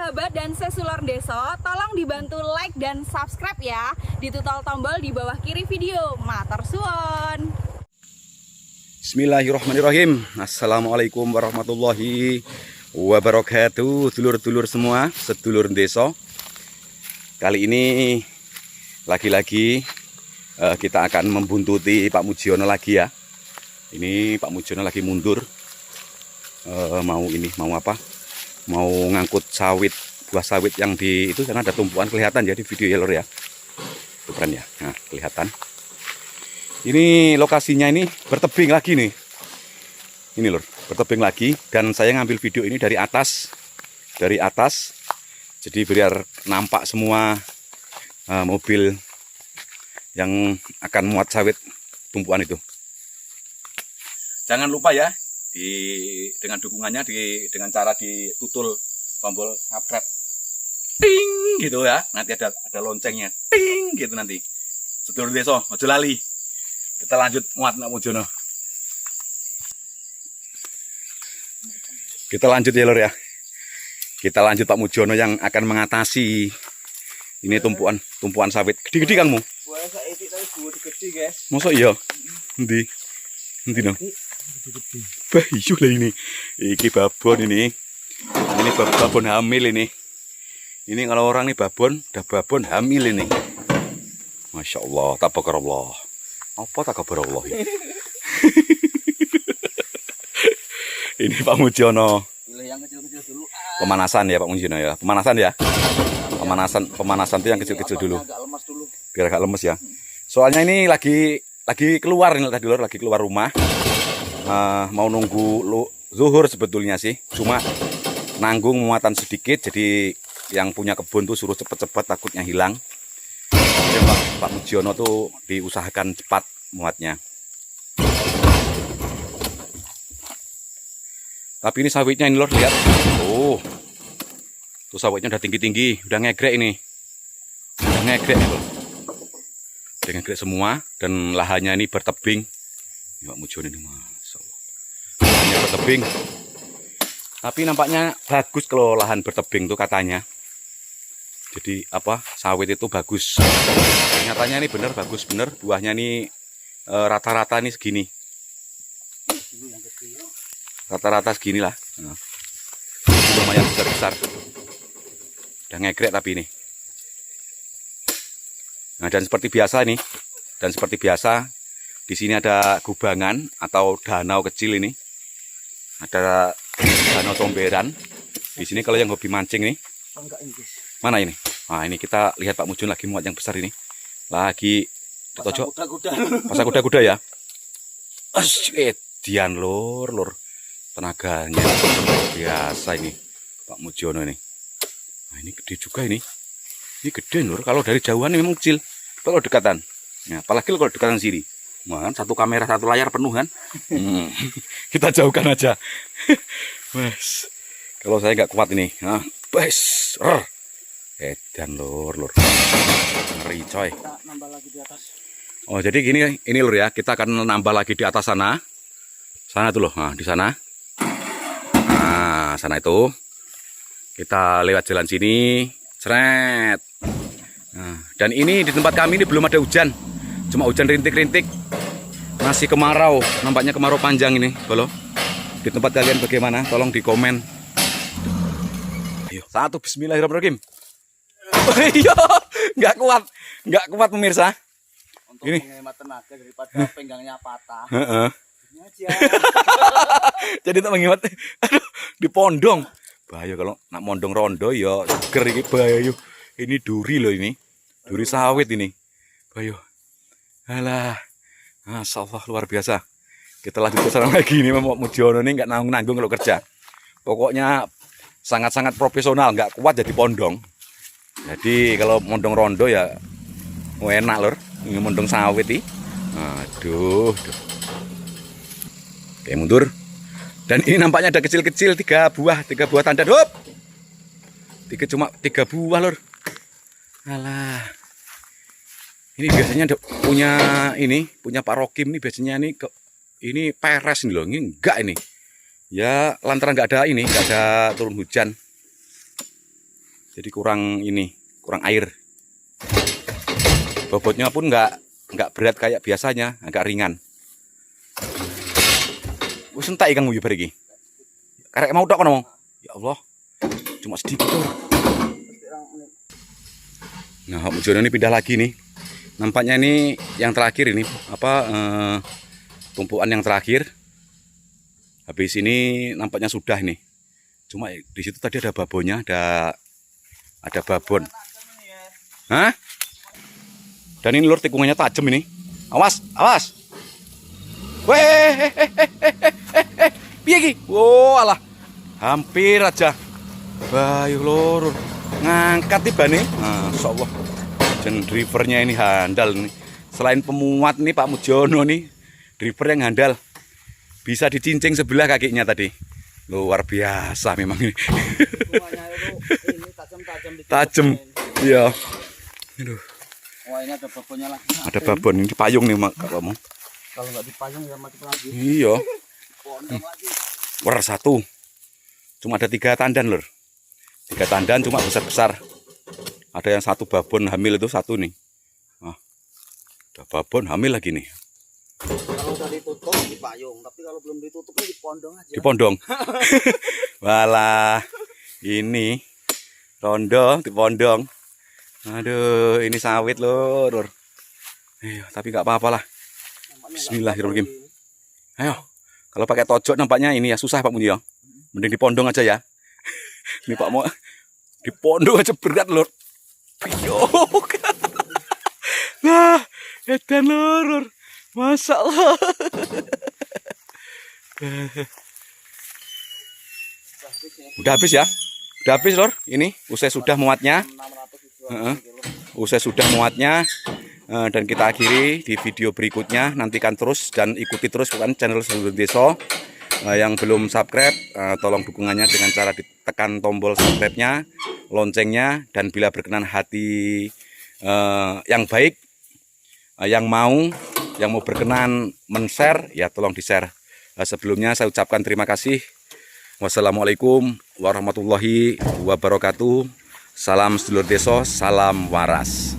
sahabat dan sesulur desa, tolong dibantu like dan subscribe ya. Ditutul tombol di bawah kiri video. Matur suwun. Bismillahirrahmanirrahim. Assalamualaikum warahmatullahi wabarakatuh. Dulur-dulur semua, sedulur desa. Kali ini lagi-lagi kita akan membuntuti Pak Mujiono lagi ya. Ini Pak Mujiono lagi mundur. Mau apa? Mau ngangkut sawit, buah sawit yang di itu karena ada tumpuan kelihatan ya di video ya lor ya. Itu keren ya. Nah, kelihatan. Ini lokasinya ini bertebing lagi nih. Ini lor, bertebing lagi dan saya ngambil video ini dari atas. Dari atas. Jadi biar nampak semua mobil yang akan muat sawit tumpuan itu. Jangan lupa ya dengan dukungannya dengan cara ditutul tombol subscribe ting gitu ya, nanti ada loncengnya ting gitu nanti. Sedulur desa ojo lali. Kita lanjut muat Pak Mujiono. Kita lanjut ya lor ya. Kita lanjut Pak Mujiono yang akan mengatasi ini tumpuan sawit gede-gede Kangmu. Masa iya? Endi no? Bah, iya lah ini. Iki babon ini. Ini babon hamil ini. Ini kalau orang nih babon, udah babon hamil ini. Masya Allah, tabarakallah. Apa tabarakallah ini? Ini Pak Mujiono. Yang kecil-kecil dulu. Pemanasan ya Pak Mujiono ya. Pemanasan ya. Pemanasan itu yang kecil-kecil dulu. Agak lemas dulu. Biar agak lemes ya. Soalnya ini lagi keluar ini tadi lor, lagi keluar rumah. Mau nunggu zuhur sebetulnya sih, cuma nanggung muatan sedikit, jadi yang punya kebun tuh suruh cepet-cepet takutnya hilang. Jadi Pak Mujiono tuh diusahakan cepat muatnya. Tapi ini sawitnya ini lor, lihat. Oh, tuh sawitnya udah tinggi-tinggi, udah ngegrek ini, udah ngegrek lor. Udah ngegrek semua dan lahannya ini bertebing. Pak Mujiono ini mah. Bertebing, tapi nampaknya bagus kalau lahan bertebing tuh katanya. Jadi apa, sawit itu bagus. Nyatanya ini bener bagus bener, buahnya ini rata-rata nih segini. Rata-rata segini lah. Nah, lumayan besar-besar. Udah ngegrek tapi ini. Nah dan seperti biasa nih, di sini ada gubangan atau danau kecil ini. Ada danau Comberan. Di sini kalau yang hobi mancing nih. Mana ini? Nah, ini kita lihat Pak Mujiono lagi muat yang besar ini. Lagi ditojok. Pasang kuda-kuda ya. Dian lor. Tenaganya biasa ini Pak Mujiono ini. Nah, ini gede juga ini. Ini gede lor. Kalau dari jauhan ini memang kecil. Kalau dekatan. Nah, apalagi kalau dekatan sini. Man, satu kamera satu layar penuh kan. Kita jauhkan aja. Wes. Kalau saya nggak kuat ini. Nah, wes. Edan lor. Ngeri coy. Kita nambah lagi di atas. Oh, jadi gini ini lor ya, kita akan nambah lagi di atas sana. Sana tuh loh. Nah, di sana. Nah, sana itu. Kita lewat jalan sini. Cret. Nah, dan ini di tempat kami ini belum ada hujan. Cuma hujan rintik-rintik. Masih kemarau, nampaknya kemarau panjang ini. Halo. Di tempat kalian bagaimana? Tolong di komen. Ayo, satu bismillahirrahmanirrahim. Iya, nggak kuat pemirsa. Untuk ini menghemat tenaga daripada penggangnya patah. Ini aja. Jadi tak menghemat. Aduh, di pondong. Bahaya kalau nak mondong rondo ya seger ini bahaya. Ini duri loh ini. Duri sawit ini. Bahaya. Alah. Masya Allah luar biasa. Kita lanjut ke sana lagi nih. Pak Mujiono ini nggak nanggung kalau kerja. Pokoknya sangat-sangat profesional, nggak kuat jadi pondong. Jadi kalau mondong rondo ya enak lor. Ini mondong sawit nih. Aduh. Oke mundur. Dan ini nampaknya ada kecil-kecil 3 buah tanda. Hop. Cuma 3 buah lor. Alah. Ini biasanya punya Pak Rokim nih biasanya ini peres nih loh, ini enggak ini. Ya lantaran nggak ada turun hujan. Jadi kurang air. Bobotnya pun nggak berat kayak biasanya, agak ringan. Wis entek Kang Buyu bariki. Karek mau tok kono. Ya Allah. Cuma sedikit tuh. Nah, Pak Mujono ini pindah lagi nih. Nampaknya ini yang terakhir ini tumpuan yang terakhir. Habis ini nampaknya sudah nih. Cuma di situ tadi ada babonnya, ada babon. Hah? Dan ini lur tikungannya tajam ini. Awas, awas. Weh, piye iki? Wo, alah. Hampir aja. Bayu lur. Ngangkat tiba nih. Masyaallah. Dan drivernya ini handal nih. Selain pemuat nih Pak Mujono nih, driver yang handal. Bisa dicincing sebelah kakinya tadi. Luar biasa memang ini. Ini tajam-tajam. Tajam. Iya. Aduh. Wah, ini ada babonnya lagi. Ada babon ini payung nih Mak kamu. Kalau nggak dipayung ya mati lagi. Iya. Pondok lagi. Wer satu. Cuma ada 3 tandan lur. 3 tandan cuma besar-besar. Ada yang satu babon hamil itu satu nih. Nah, ada babon hamil lagi nih. Kalau udah ditutup dipayung, tapi kalau belum ditutupnya dipondong aja. Dipondong. Walah. Ini rondo dipondong. Aduh, ini sawit lur. Ayo, tapi nggak apa-apa lah. Bismillahirrahmanirrahim. Ayo, kalau pakai tojok nampaknya ini ya susah Pak Mundi ya. Mending dipondong aja ya. Ini Pak mau dipondong aja berat lur. Yo. Nah, edan lur. Masyaallah. Udah habis ya? Udah habis lur. Ini usai sudah muatnya. Usai sudah muatnya. Dan kita akhiri di video berikutnya. Nantikan terus dan ikuti terus bukan channel Sedulur Desa. Yang belum subscribe, tolong dukungannya dengan cara ditekan tombol subscribe-nya, loncengnya, dan bila berkenan hati yang baik, yang mau berkenan men-share, ya tolong di-share. Sebelumnya saya ucapkan terima kasih. Wassalamualaikum warahmatullahi wabarakatuh. Salam Sedulur Desa, salam waras.